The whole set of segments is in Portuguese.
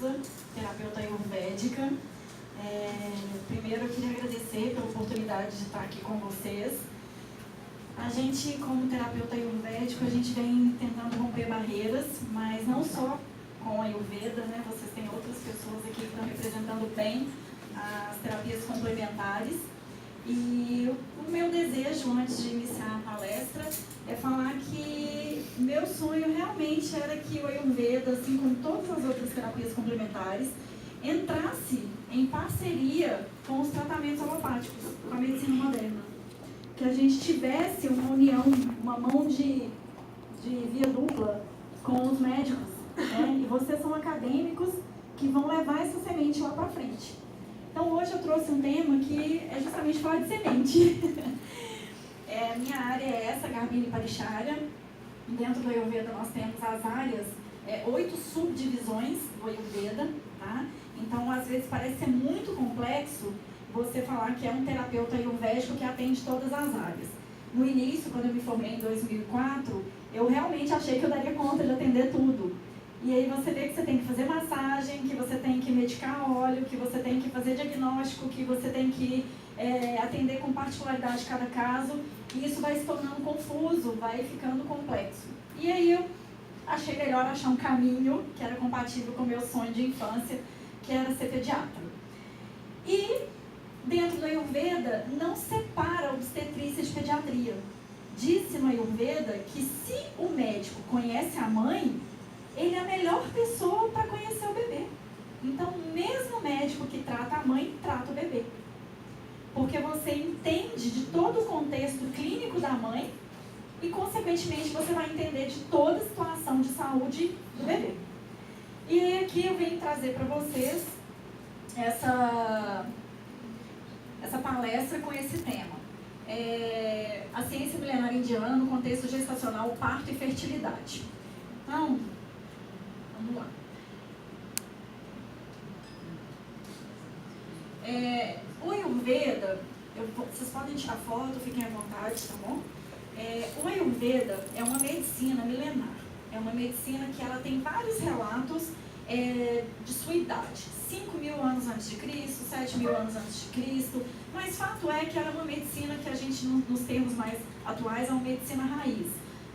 Souza, terapeuta ayurvédica. Primeiro eu queria agradecer pela oportunidade de estar aqui com vocês. A gente, como terapeuta ayurvédico, a gente vem tentando romper barreiras, mas não só com a Ayurveda, né? Vocês têm outras pessoas aqui que estão representando bem as terapias complementares. E o meu desejo, antes de iniciar a palestra, é falar que meu sonho realmente era que o Ayurveda, assim como todas as outras terapias complementares, entrasse em parceria com os tratamentos alopáticos, com a medicina moderna. Que a gente tivesse uma união, uma mão de via dupla com os médicos, né? E vocês são acadêmicos que vão levar essa semente lá para frente. Então hoje eu trouxe um tema que é justamente falar de semente. Minha área é essa, Garbhini Paricharya. Dentro do Ayurveda nós temos as áreas, 8 subdivisões do Ayurveda, tá? Então às vezes parece ser muito complexo você falar que é um terapeuta ayurvédico que atende todas as áreas. No início, quando eu me formei em 2004, eu realmente achei que eu daria conta de atender tudo. E aí você vê que você tem que fazer massagem, que você tem que medicar óleo, que você tem que fazer diagnóstico, que você tem que atender com particularidade cada caso. E isso vai se tornando confuso, vai ficando complexo. E aí eu achei melhor achar um caminho que era compatível com o meu sonho de infância, que era ser pediatra. E dentro do Ayurveda não separa obstetrícia de pediatria. Diz-se no Ayurveda que se o médico conhece a mãe, ele é a melhor pessoa para conhecer o bebê. Então, o mesmo médico que trata a mãe, trata o bebê. Porque você entende de todo o contexto clínico da mãe e, consequentemente, você vai entender de toda a situação de saúde do bebê. E aí, aqui eu venho trazer para vocês essa palestra com esse tema. A ciência milenar indiana no contexto gestacional, parto e fertilidade. Então, vamos lá. O Ayurveda, vocês podem tirar foto, fiquem à vontade, tá bom? O Ayurveda é uma medicina milenar. É uma medicina que ela tem vários relatos de sua idade. 5.000 anos antes de Cristo, 7.000 anos antes de Cristo. Mas fato é que ela é uma medicina que a gente, nos termos mais atuais, é uma medicina raiz.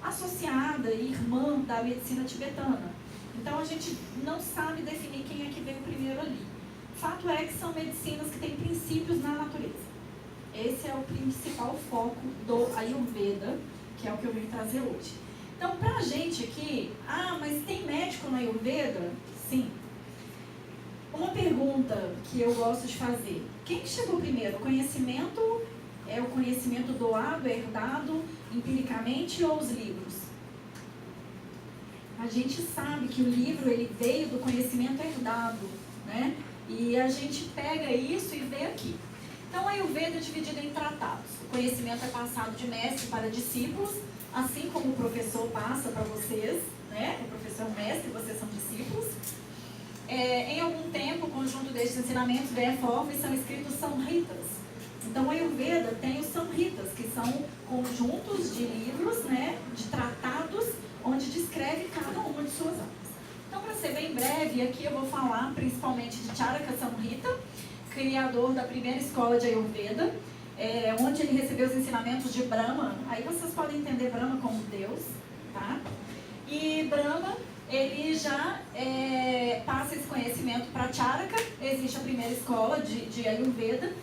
Associada e irmã da medicina tibetana. Então a gente não sabe definir quem é que veio primeiro ali. Fato é que são medicinas que têm princípios na natureza. Esse é o principal foco do Ayurveda, que é o que eu venho trazer hoje. Então, pra gente aqui, mas tem médico no Ayurveda? Sim. Uma pergunta que eu gosto de fazer. Quem chegou primeiro? O conhecimento é o conhecimento doado, herdado, empiricamente, ou os livros? A gente sabe que o livro ele veio do conhecimento herdado, né? E a gente pega isso e vê aqui. Então, a Ayurveda é dividida em tratados. O conhecimento é passado de mestre para discípulos, assim como o professor passa para vocês, né? O professor é o mestre, vocês são discípulos. Em algum tempo, o conjunto destes ensinamentos ganha forma e são escritos samhitas. Então, o Ayurveda tem os samhitas, que são conjuntos de livros, né? De tratados, onde descreve cada uma de suas áreas. Então, para ser bem breve, aqui eu vou falar principalmente de Charaka Samhita, criador da primeira escola de Ayurveda, onde ele recebeu os ensinamentos de Brahma. Aí vocês podem entender Brahma como Deus, tá? E Brahma, ele já passa esse conhecimento para Charaka. Existe a primeira escola de Ayurveda.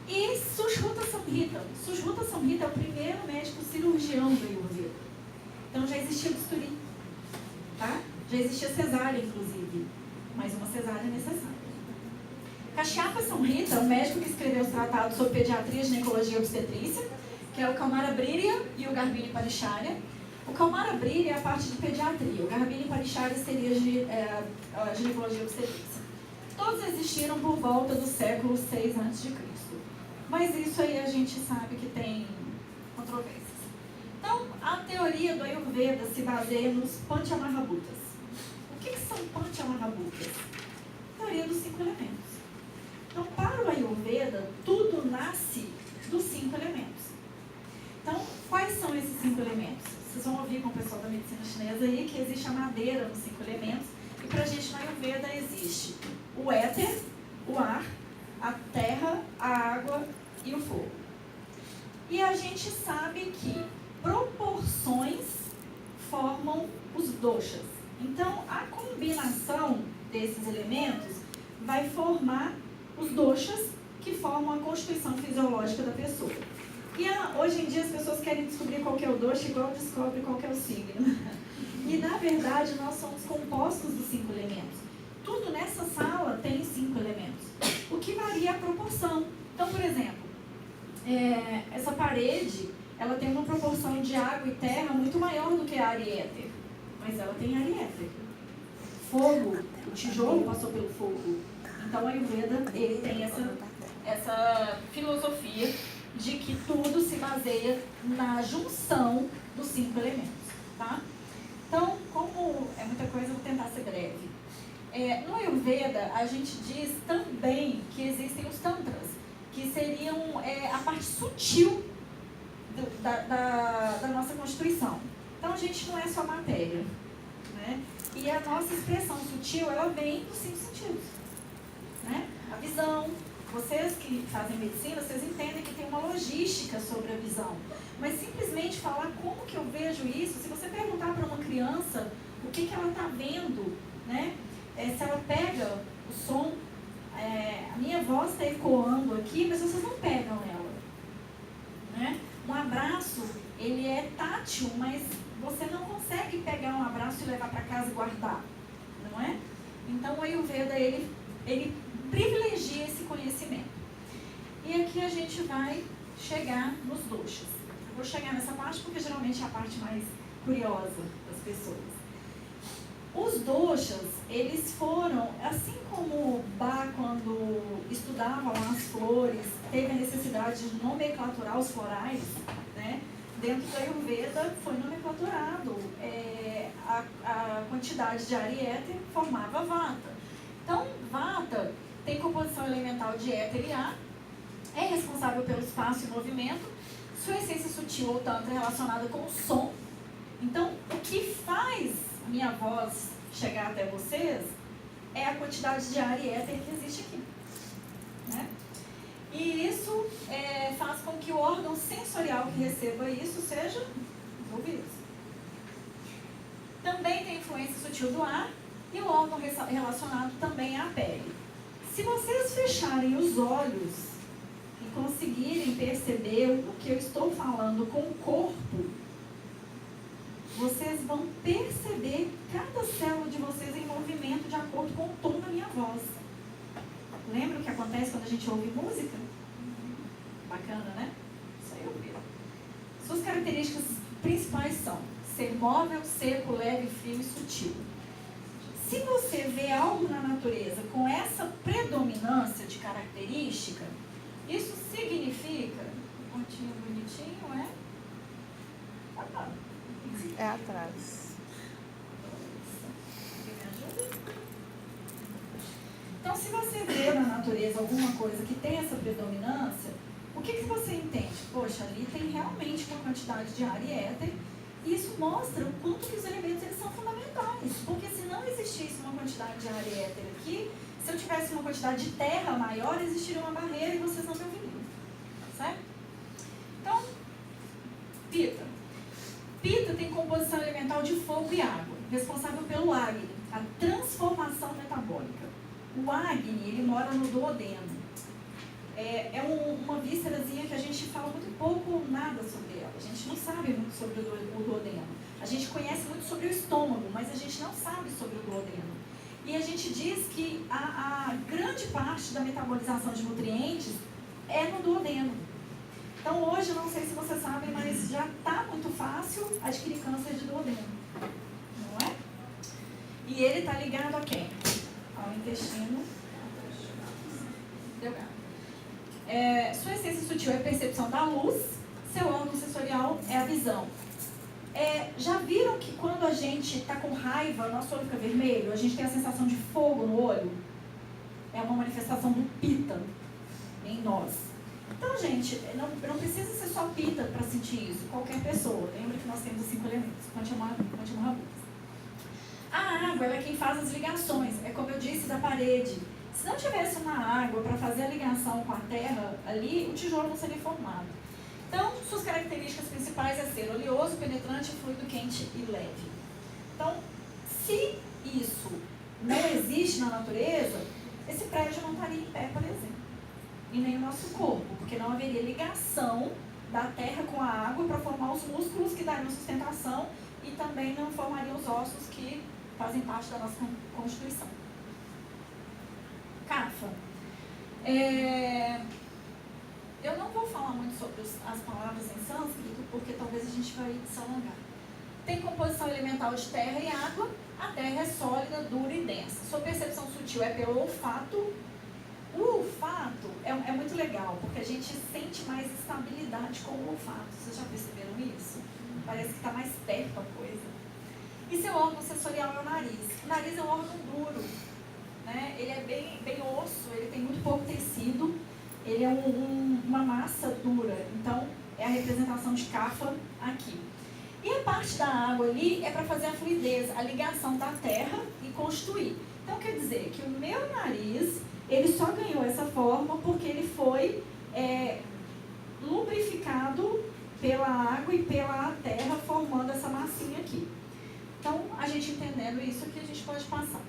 E Sushruta Samhita. Sushruta Samhita é o primeiro médico cirurgião do Ayurveda. Então já existia bisturi, tá? Já existia cesárea, inclusive, mas uma cesárea é necessária. Kashyapa Samhita é o médico que escreveu os tratados sobre pediatria, ginecologia e obstetrícia, que é o Kaumara Brilya e o Garbhini Paricharya. O Kaumara Brilya é a parte de pediatria, o Garbhini Paricharya seria a ginecologia e obstetrícia. Todos existiram por volta do século 6 a.C. Mas isso aí a gente sabe que tem controvérsias. Então, a teoria do Ayurveda se baseia nos Panchamahabhutas. O que são Panchamahabhutas? Teoria dos 5 elementos. Então, para o Ayurveda, tudo nasce dos 5 elementos. Então, quais são esses 5 elementos? Vocês vão ouvir com o pessoal da medicina chinesa aí que existe a madeira nos 5 elementos. E para a gente na Ayurveda existe o éter, o ar, a terra, a água e o fogo. E a gente sabe que proporções formam os doshas. Então, a combinação desses elementos vai formar os doshas que formam a constituição fisiológica da pessoa. E hoje em dia as pessoas querem descobrir qual que é o dosha igual descobre qual que é o signo. E na verdade nós somos compostos dos 5 elementos. Tudo nessa sala tem 5 elementos. O que varia é a proporção. Então, por exemplo, essa parede, ela tem uma proporção de água e terra muito maior do que ar e éter. Mas ela tem ar e éter. Fogo, o tijolo passou pelo fogo. Então, a Ayurveda, ele tem essa filosofia de que tudo se baseia na junção dos 5 elementos, tá? Então, como é muita coisa, eu vou tentar ser breve. No Ayurveda, a gente diz também que existem os tantras, que seriam a parte sutil da nossa constituição. Então, a gente não é só matéria, né? E a nossa expressão sutil, ela vem dos 5 sentidos, né? A visão. Vocês que fazem medicina, vocês entendem que tem uma logística sobre a visão. Mas simplesmente falar como que eu vejo isso, se você perguntar para uma criança o que ela está vendo, né? Se ela pega o som, a minha voz está ecoando aqui, mas vocês não pegam ela, né? Um abraço, ele é tátil, mas você não consegue pegar um abraço e levar para casa e guardar, não é? Então o Ayurveda, ele privilegia esse conhecimento. E aqui a gente vai chegar nos doshas. Eu vou chegar nessa parte porque geralmente é a parte mais curiosa das pessoas. Os doshas, eles foram, assim como Bach, quando estudava lá as flores, teve a necessidade de nomenclaturar os florais, né? Dentro da Ayurveda foi nomenclaturado a quantidade de ar e éter formava vata. Então, vata tem composição elemental de éter e ar, é responsável pelo espaço e movimento, sua essência sutil ou tantra é relacionada com o som. Então, o que faz a minha voz chegar até vocês é a quantidade de ar e éter que existe aqui, né? E isso faz com que o órgão sensorial que receba isso seja os ouvidos. Também tem influência sutil do ar e o órgão relacionado também é a pele. Se vocês fecharem os olhos e conseguirem perceber o que eu estou falando com o corpo, vocês vão perceber cada célula de vocês em movimento de acordo com o tom da minha voz. Lembra o que acontece quando a gente ouve música? Bacana, né? Isso aí eu vi. Suas características principais são ser móvel, seco, leve, frio e sutil. Se você vê algo na natureza com essa predominância de característica, isso significa, um pontinho bonitinho, é atrás. Então, se você vê na natureza alguma coisa que tem essa predominância, o que você entende? Poxa, ali tem realmente uma quantidade de ar e éter, e isso mostra o quanto que os elementos eles são fundamentais. Porque se não existisse uma quantidade de ar e éter aqui, se eu tivesse uma quantidade de terra maior, existiria uma barreira e vocês não me ouviriam. Certo? Então, Pita. Pita tem composição elemental de fogo e água, responsável pelo Agni, a transformação metabólica. O Agni, ele mora no duodeno. É uma víscerazinha que a gente fala muito pouco ou nada sobre ela. A gente não sabe muito sobre o duodeno. A gente conhece muito sobre o estômago, mas a gente não sabe sobre o duodeno. E a gente diz que a grande parte da metabolização de nutrientes é no duodeno. Então hoje, eu não sei se vocês sabem, mas já está muito fácil adquirir câncer de duodeno. Não é? E ele está ligado a quem? Ao intestino delgado. Sua essência sutil é a percepção da luz, seu órgão sensorial é a visão. Já viram que quando a gente está com raiva, nosso olho fica vermelho, a gente tem a sensação de fogo no olho? É uma manifestação do Pita em nós. Então, gente, não precisa ser só Pita para sentir isso, qualquer pessoa. Lembra que nós temos os 5 elementos, Panchamahabhutas. A água ela é quem faz as ligações, é como eu disse da parede. Se não tivesse uma água para fazer a ligação com a terra ali, o tijolo não seria formado. Então, suas características principais é ser oleoso, penetrante, fluido, quente e leve. Então, se isso não existe na natureza, esse prédio não estaria em pé, por exemplo. E nem o nosso corpo, porque não haveria ligação da terra com a água para formar os músculos que dariam sustentação e também não formariam os ossos que fazem parte da nossa constituição. Kapha. Eu não vou falar muito sobre as palavras em sânscrito, porque talvez a gente vai se alongar. Tem composição elemental de terra e água. A terra é sólida, dura e densa. Sua percepção sutil é pelo olfato. O olfato é muito legal, porque a gente sente mais estabilidade com o olfato. Vocês já perceberam isso? Parece que está mais perto a coisa. E seu órgão sensorial é o nariz. O nariz é um órgão duro, né? Ele é bem osso, ele tem muito pouco tecido, ele é uma massa dura. Então, é a representação de Kapha aqui. E a parte da água ali é para fazer a fluidez, a ligação da terra e constituir. Então, quer dizer que o meu nariz, ele só ganhou essa forma porque ele foi lubrificado pela água e pela terra, formando essa massinha aqui. Então, a gente entendendo isso aqui, a gente pode passar.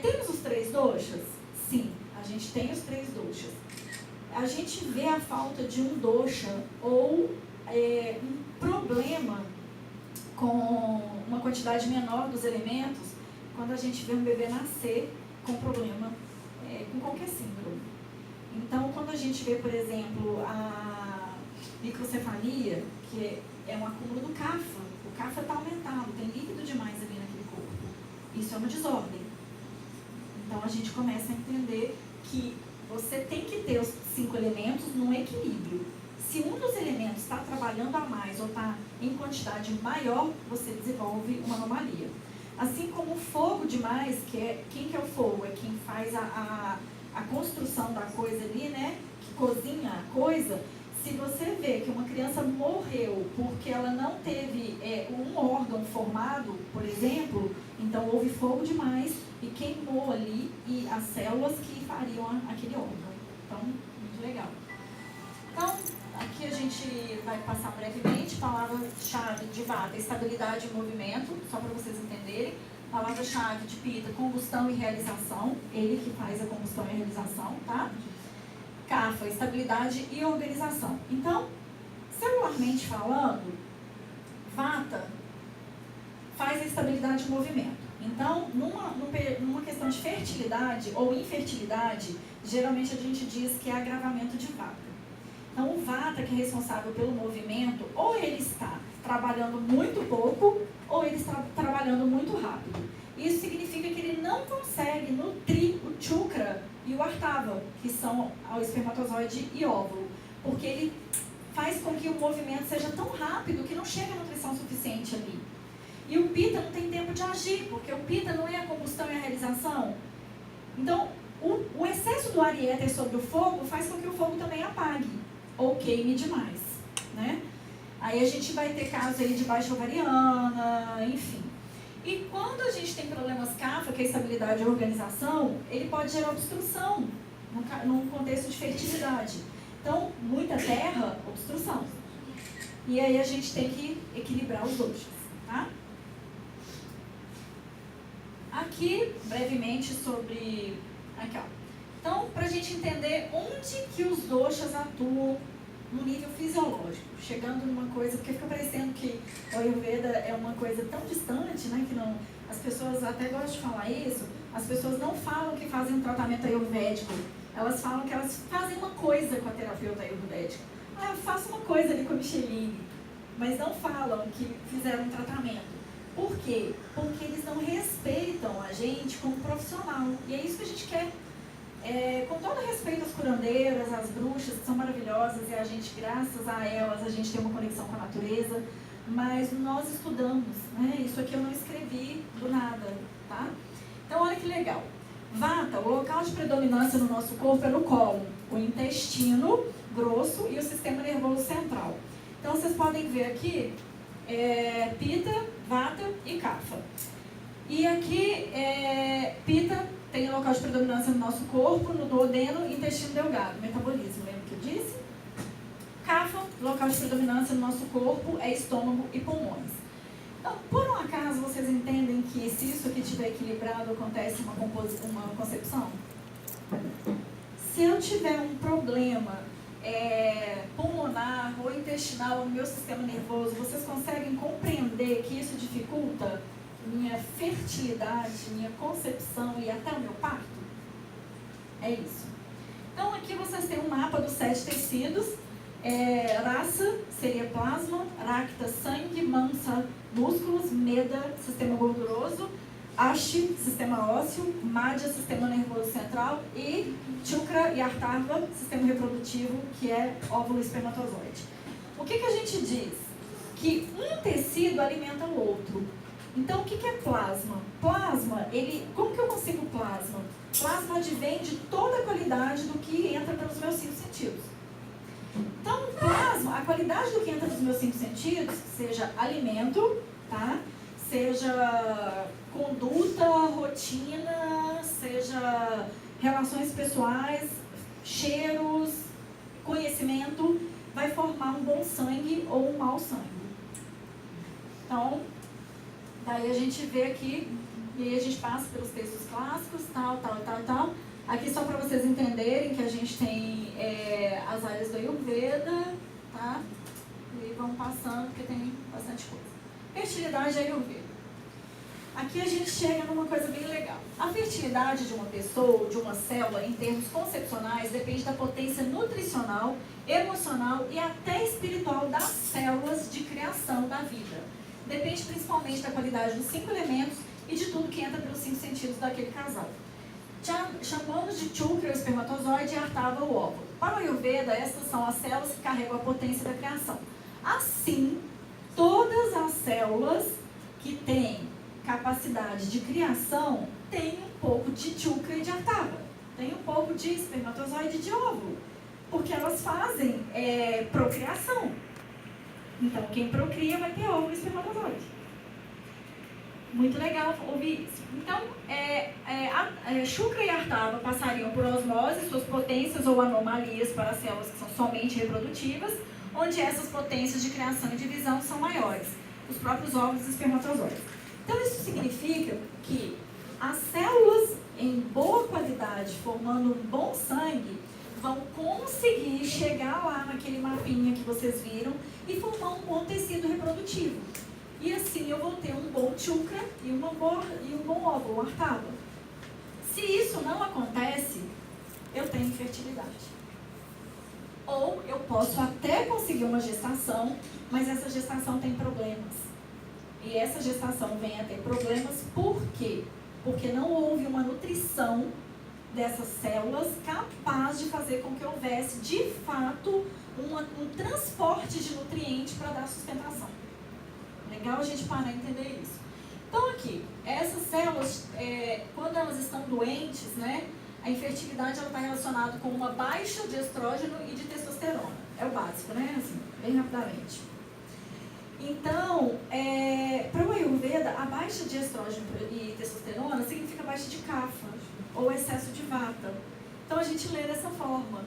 Temos os 3 doshas? Sim, a gente tem os 3 doshas. A gente vê a falta de um dosha ou um problema com uma quantidade menor dos elementos quando a gente vê um bebê nascer com problema, com qualquer síndrome. Então, quando a gente vê, por exemplo, a microcefalia, que é um acúmulo do Kapha, o Kapha está aumentado, tem líquido demais ali naquele corpo. Isso é uma desordem. Então, a gente começa a entender que você tem que ter os 5 elementos num equilíbrio. Se um dos elementos está trabalhando a mais ou está em quantidade maior, você desenvolve uma anomalia. Assim como o fogo demais, quem que é o fogo? É quem faz a construção da coisa ali, né? Que cozinha a coisa. Se você vê que uma criança morreu porque ela não teve um órgão formado, por exemplo, então houve fogo demais e queimou ali e as células que fariam aquele órgão. Então, muito legal. Então, aqui a gente vai passar brevemente. Palavra-chave de Vata, estabilidade e movimento, só para vocês entenderem. Palavra-chave de Pitta, combustão e realização. Ele que faz a combustão e a realização, tá? Kapha, estabilidade e organização. Então, celularmente falando, Vata faz a estabilidade e movimento. Então, numa questão de fertilidade ou infertilidade, geralmente a gente diz que é agravamento de Vata. Então, o Vata, que é responsável pelo movimento, ou ele está trabalhando muito pouco, ou ele está trabalhando muito rápido. Isso significa que ele não consegue nutrir o Chukra e o Artava, que são o espermatozoide e óvulo, porque ele faz com que o movimento seja tão rápido que não chega a nutrição suficiente ali. E o Pitta não tem tempo de agir, porque o Pitta não é a combustão e a realização. Então, o excesso do ar e éter sobre o fogo faz com que o fogo também apague, ou queime demais, né? Aí a gente vai ter casos aí de baixa ovariana, enfim. E quando a gente tem problemas Kapha, que é estabilidade e organização, ele pode gerar obstrução num contexto de fertilidade. Então, muita terra, obstrução. E aí a gente tem que equilibrar os doshas, tá? Aqui, brevemente, sobre... Aqui, ó. Então, para a gente entender onde que os doshas atuam no nível fisiológico, chegando numa coisa, porque fica parecendo que o Ayurveda é uma coisa tão distante, né, que não, as pessoas até gostam de falar isso, as pessoas não falam que fazem um tratamento ayurvédico, elas falam que elas fazem uma coisa com a terapeuta ayurvédica. Eu faço uma coisa ali com a Micheline, mas não falam que fizeram um tratamento. Por quê? Porque eles não respeitam a gente como profissional, e é isso que a gente quer. Com todo respeito às curandeiras, às bruxas, que são maravilhosas, e a gente, graças a elas, a gente tem uma conexão com a natureza, mas nós estudamos, né? Isso aqui eu não escrevi do nada, tá? Então, olha que legal. Vata, o local de predominância no nosso corpo é no cólon, o intestino grosso e o sistema nervoso central. Então, vocês podem ver aqui, Pitta, Vata e Kapha. E aqui, pita tem local de predominância no nosso corpo, no duodeno e intestino delgado, metabolismo, lembra que eu disse? Cafa, local de predominância no nosso corpo é estômago e pulmões. Então, por um acaso, vocês entendem que se isso aqui estiver equilibrado, acontece uma concepção? Se eu tiver um problema pulmonar ou intestinal no meu sistema nervoso, vocês conseguem compreender que isso dificulta minha fertilidade, minha concepção e até o meu parto? É isso. Então, aqui vocês têm um mapa dos 7 tecidos. Raça seria plasma, racta, sangue, mansa, músculos, meda, sistema gorduroso, Ashi, sistema ósseo, Madhya, sistema nervoso central e Chukra e Artava, sistema reprodutivo, que é óvulo e espermatozoide. O que a gente diz? Que um tecido alimenta o outro. Então, o que é plasma? Plasma, como que eu consigo plasma? Plasma advém de toda a qualidade do que entra pelos meus 5 sentidos. Então, plasma, a qualidade do que entra pelos meus 5 sentidos, seja alimento, tá? Seja conduta, rotina, seja relações pessoais, cheiros, conhecimento, vai formar um bom sangue ou um mau sangue. Então, daí a gente vê aqui, e aí a gente passa pelos textos clássicos, tal. Aqui só para vocês entenderem que a gente tem as áreas do Ayurveda, tá? E vamos passando, porque tem bastante coisa. Fertilidade e Ayurveda. Aqui a gente chega numa coisa bem legal. A fertilidade de uma pessoa, de uma célula, em termos concepcionais, depende da potência nutricional, emocional e até espiritual das células de criação da vida. Depende principalmente da qualidade dos 5 elementos e de tudo que entra pelos 5 sentidos daquele casal. Chamamos de Chukra o espermatozoide e Artava o óvulo. Para o Ayurveda, essas são as células que carregam a potência da criação. Assim, todas as células que têm capacidade de criação têm um pouco de Chukra e de Artava. Tem um pouco de espermatozoide e de óvulo. Porque elas fazem procriação. Então, quem procria vai ter óvulo e espermatozoide. Muito legal ouvir isso. Então, Chukra e Artava passariam por osmose, suas potências ou anomalias para as células que são somente reprodutivas, onde essas potências de criação e divisão são maiores, os próprios óvulos e espermatozoides. Então, isso significa que as células em boa qualidade, formando um bom sangue, vão conseguir chegar lá naquele mapinha que vocês viram e formar um bom tecido reprodutivo. E assim eu vou ter um bom chukra e um bom óvulo, um Artava. Se isso não acontece, eu tenho infertilidade. Ou eu posso até conseguir uma gestação, mas essa gestação tem problemas. E essa gestação vem a ter problemas por quê? Porque não houve uma nutrição dessas células capaz de fazer com que houvesse, de fato, um transporte de nutrientes para dar sustentação. Legal a gente parar e entender isso. Então aqui, essas células, quando elas estão doentes, né, a infertilidade está relacionada com uma baixa de estrógeno e de testosterona. É o básico, né? Assim, bem rapidamente. Então, para o Ayurveda, a baixa de estrógeno e testosterona significa baixa de kapha ou excesso de vata. Então a gente lê dessa forma.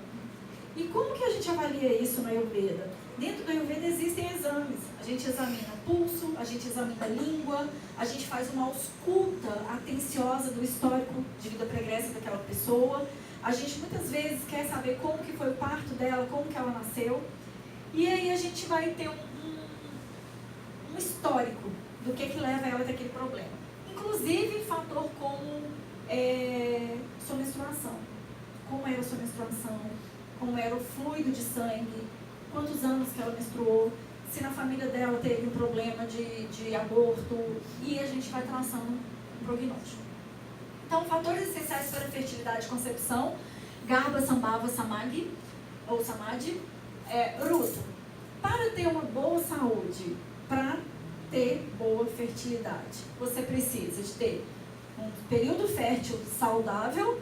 E como que a gente avalia isso no Ayurveda? Dentro do Ayurveda existem exames. A gente examina pulso, a gente examina língua, a gente faz uma ausculta atenciosa do histórico de vida pregressa daquela pessoa. A gente muitas vezes quer saber como que foi o parto dela, como que ela nasceu. E aí a gente vai ter um histórico do que leva ela daquele problema. Inclusive fator como sua menstruação. Como era a sua menstruação, como era o fluido de sangue, quantos anos que ela menstruou, se na família dela teve um problema de aborto, e a gente vai traçando um prognóstico. Então, fatores essenciais para a fertilidade e concepção: Garbha, Sambhava, Samadhi, ou Samadhi, Ruto. Para ter uma boa saúde, para ter boa fertilidade, você precisa de ter um período fértil saudável,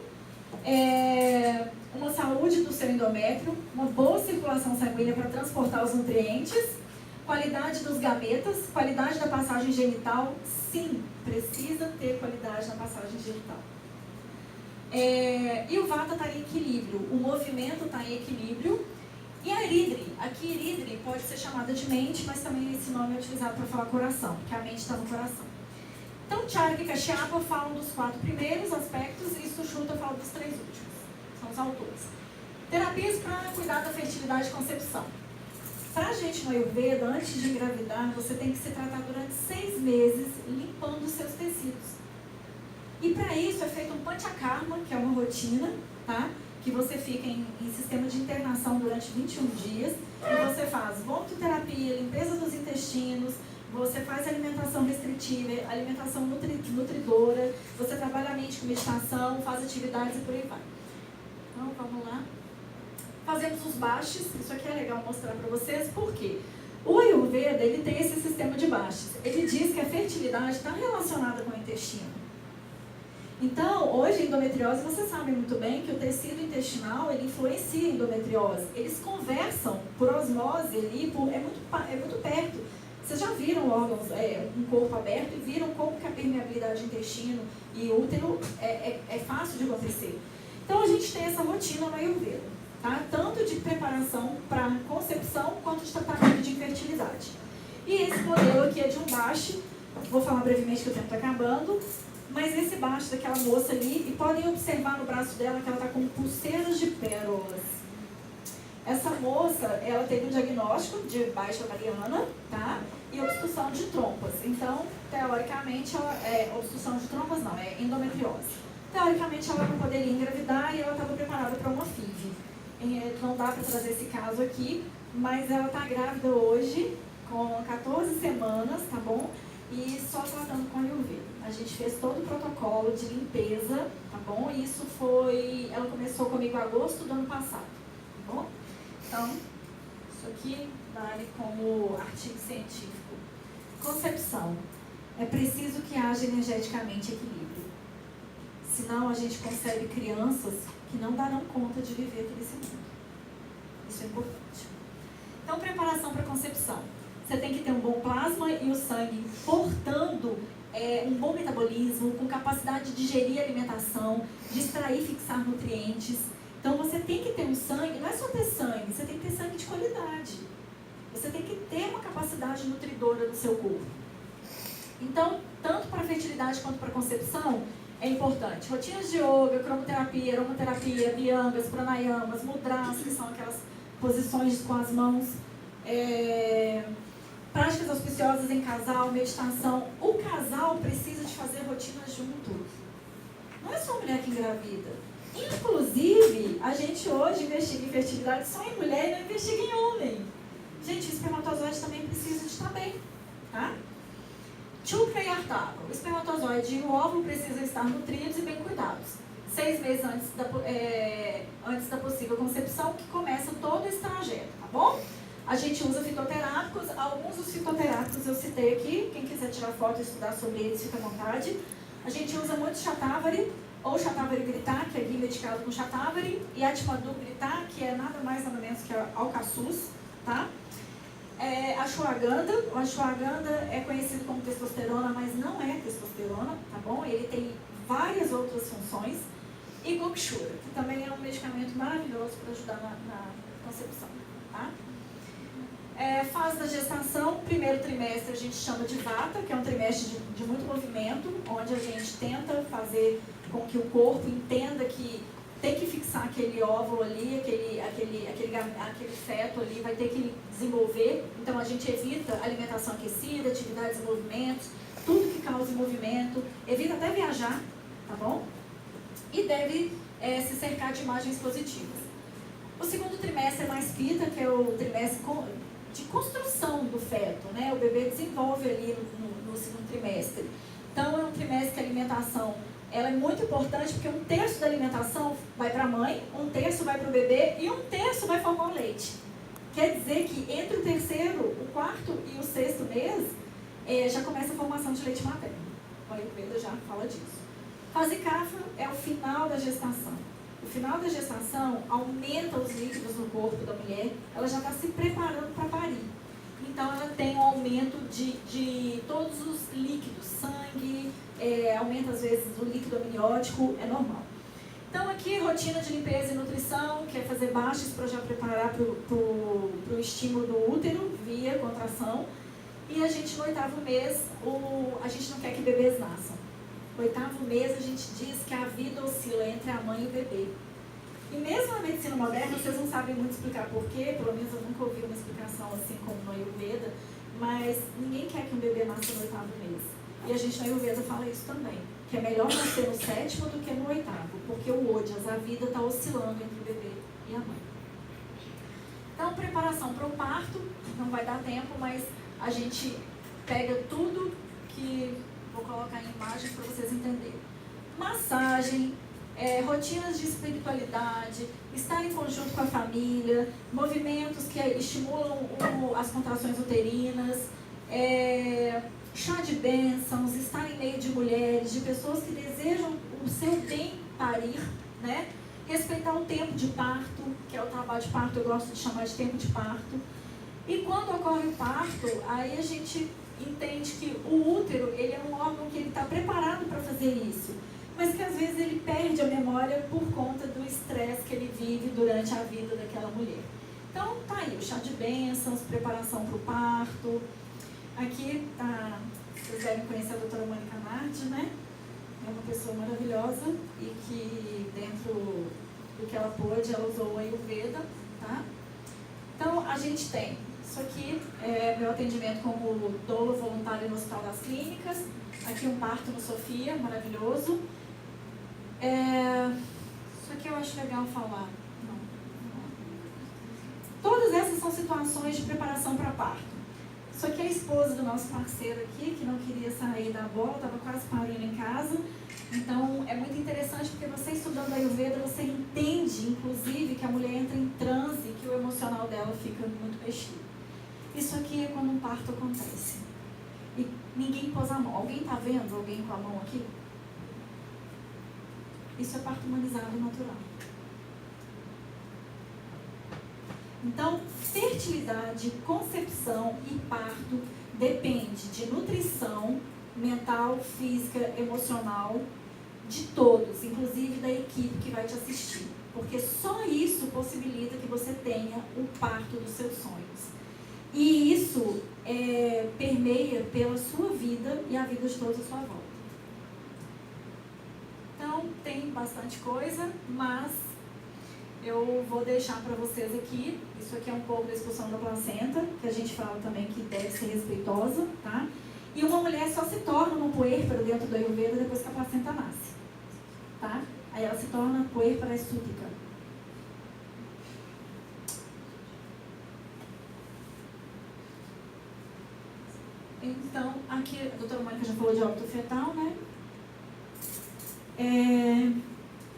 uma saúde do seu endométrio, uma boa circulação sanguínea para transportar os nutrientes, Qualidade dos gametas, qualidade da passagem genital, sim, precisa ter qualidade na passagem genital. E o vata está em equilíbrio, o movimento está em equilíbrio. E a iridri, aqui iridri pode ser chamada de mente, mas também esse nome é utilizado para falar coração, porque a mente está no coração. Então, Charaka e Kashyapa falam dos 4 primeiros aspectos e Sushruta fala dos 3 últimos. São os autores. Terapias para cuidar da fertilidade e concepção. Para a gente no Ayurveda, antes de engravidar, você tem que se tratar durante 6 meses, limpando os seus tecidos. E para isso é feito um panchakarma, que é uma rotina, tá? Que você fica em sistema de internação durante 21 dias, e você faz vomitoterapia, limpeza dos intestinos, você faz alimentação restritiva, alimentação nutridora, você trabalha a mente com meditação, faz atividades e por aí vai. Então, vamos lá. Fazemos os bashes, isso aqui é legal mostrar para vocês, por quê? O Ayurveda, ele tem esse sistema de bashes. Ele diz que a fertilidade está relacionada com o intestino. Então, hoje a endometriose, vocês sabem muito bem que o tecido intestinal, ele influencia a endometriose. Eles conversam por osmose ali, é muito perto. Vocês já viram órgãos, um corpo aberto e viram como que a permeabilidade do intestino e útero é fácil de acontecer. Então, a gente tem essa rotina no Ayurveda, tá? Tanto de preparação para concepção, quanto de tratamento de infertilidade. E esse modelo aqui é de um bache, vou falar brevemente que o tempo está acabando, mas esse baixo daquela moça ali, e podem observar no braço dela que ela está com pulseiras de pérolas. Essa moça, ela teve um diagnóstico de baixa ovariana, tá? E obstrução de trompas. Então, teoricamente, obstrução de trompas não, é endometriose. Teoricamente, ela não poderia engravidar e ela estava preparada para uma FIV. Não dá para trazer esse caso aqui, mas ela está grávida hoje, com 14 semanas, tá bom? E só tratando com Ayurveda. A gente fez todo o protocolo de limpeza, tá bom? E isso ela começou comigo em agosto do ano passado, tá bom? Então, isso aqui vale como artigo científico. Concepção. É preciso que haja energeticamente equilíbrio. Senão a gente concebe crianças que não darão conta de viver aqui nesse mundo. Isso é importante. Então, preparação para concepção. Você tem que ter um bom plasma e o sangue portando um bom metabolismo, com capacidade de digerir a alimentação, de extrair e fixar nutrientes. Então você tem que ter um sangue, não é só ter sangue, você tem que ter sangue de qualidade. Você tem que ter uma capacidade nutridora do seu corpo. Então, tanto para a fertilidade quanto para a concepção, é importante. Rotinas de yoga, cromoterapia, aromaterapia, bhyangas, pranayamas, mudras, que são aquelas posições com as mãos. Práticas auspiciosas em casal, meditação. O casal precisa de fazer rotina junto. Não é só a mulher que engravida. Inclusive, a gente hoje investiga em fertilidade só em mulher e não investiga em homem. Gente, o espermatozoide também precisa de estar bem, tá? Chukra e Artava. O espermatozoide e o óvulo precisam estar nutridos e bem cuidados. 6 meses antes da possível concepção, que começa todo esse trajeto, tá bom? A gente usa fitoterápicos, alguns dos fitoterápicos eu citei aqui, quem quiser tirar foto e estudar sobre eles, fica à vontade. A gente usa muito Shatavari, ou Shatavari Grita, que é ghee medicado com Shatavari, e Atmadu Grita, que é nada mais nada menos que alcaçuz, tá? Ashwagandha, o ashwagandha é conhecido como testosterona, mas não é testosterona, tá bom? Ele tem várias outras funções. E Gokshura, que também é um medicamento maravilhoso para ajudar na concepção, tá? Fase da gestação, primeiro trimestre a gente chama de Vata, que é um trimestre de muito movimento, onde a gente tenta fazer com que o corpo entenda que tem que fixar aquele óvulo ali, aquele feto ali, vai ter que desenvolver. Então a gente evita alimentação aquecida, atividades em movimentos, tudo que cause movimento, evita até viajar, tá bom? E deve se cercar de imagens positivas. O segundo trimestre é mais Pitta, que é o trimestre de construção do feto, né? O bebê desenvolve ali no segundo trimestre. Então é um trimestre que a alimentação ela é muito importante, porque 1/3 da alimentação vai para a mãe, 1/3 vai para o bebê e 1/3 vai formar o leite. Quer dizer que entre o terceiro, o quarto e o sexto mês, já começa a formação de leite materno. O Ayurveda já fala disso. Fase Kapha é o final da gestação. O final da gestação aumenta os líquidos no corpo da mulher, ela já está se preparando para parir. Então ela tem um aumento de todos os líquidos, sangue, aumenta às vezes o líquido amniótico, é normal. Então aqui, rotina de limpeza e nutrição, que é fazer baixos para já preparar para o estímulo do útero via contração. E a gente no 8º mês, a gente não quer que bebês nasçam. No 8º mês a gente diz que a vida oscila entre a mãe e o bebê. E mesmo na medicina moderna, vocês não sabem muito explicar porquê, pelo menos eu nunca ouvi uma explicação assim como no Ayurveda, mas ninguém quer que um bebê nasça no 8º mês. E a gente no Ayurveda fala isso também, que é melhor nascer no 7º do que no 8º, porque o Ojas, a vida está oscilando entre o bebê e a mãe. Então, preparação para o parto, não vai dar tempo, mas a gente pega tudo que vou colocar em imagens para vocês entenderem. Massagem, rotinas de espiritualidade, estar em conjunto com a família, movimentos que estimulam as contrações uterinas, chá de bênçãos, estar em meio de mulheres, de pessoas que desejam o seu bem parir, né? Respeitar o tempo de parto, que é o trabalho de parto, eu gosto de chamar de tempo de parto. E quando ocorre o parto, aí a gente entende que o útero, ele é um órgão que ele está preparado para fazer isso, mas que às vezes ele perde a memória por conta do estresse que ele vive durante a vida daquela mulher. Então, tá aí, o chá de bênçãos, preparação para o parto. Aqui, vocês devem conhecer a doutora Mônica Nardi, né? É uma pessoa maravilhosa e que dentro do que ela pôde, ela usou o Ayurveda, tá? Então, a gente tem isso aqui, meu atendimento como doula voluntária no Hospital das Clínicas. Aqui um parto no Sofia, maravilhoso. Isso aqui eu acho legal falar. Não. Todas essas são situações de preparação para parto. Isso aqui é a esposa do nosso parceiro aqui, que não queria sair da bola, estava quase parindo em casa. Então, é muito interessante porque você estudando a Ayurveda, você entende, inclusive, que a mulher entra em transe, que o emocional dela fica muito mexido. Isso aqui é quando um parto acontece. E ninguém pôs a mão. Alguém está vendo alguém com a mão aqui? Isso é parto humanizado natural. Então, fertilidade, concepção e parto depende de nutrição mental, física, emocional, de todos, inclusive da equipe que vai te assistir. Porque só isso possibilita que você tenha o parto dos seus sonhos. E isso permeia pela sua vida e a vida de todos à sua volta. Então, tem bastante coisa, mas eu vou deixar para vocês aqui. Isso aqui é um pouco da expulsão da placenta, que a gente fala também que deve ser respeitosa, tá? E uma mulher só se torna uma puérpera dentro do Ayurveda depois que a placenta nasce, tá? Aí ela se torna puérpera súdica. Então, aqui a doutora Mônica já falou de óbito fetal, né?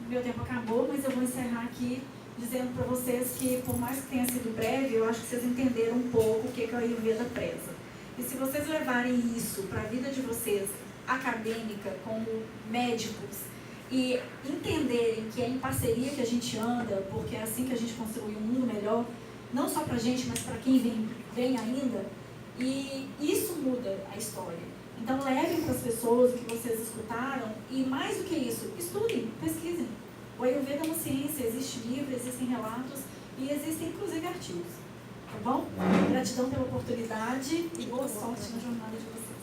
Meu tempo acabou, mas eu vou encerrar aqui dizendo para vocês que, por mais que tenha sido breve, eu acho que vocês entenderam um pouco o que a Ayurveda preza. E se vocês levarem isso para a vida de vocês, acadêmica, como médicos, e entenderem que é em parceria que a gente anda, porque é assim que a gente construi um mundo melhor, não só para a gente, mas para quem vem ainda, e isso muda a história. Então levem para as pessoas o que vocês escutaram e, mais do que isso, estudem, pesquisem. O Ayurveda é uma ciência, existe livro, existem relatos e existem inclusive artigos. Tá bom? Gratidão pela oportunidade e boa sorte na jornada de vocês.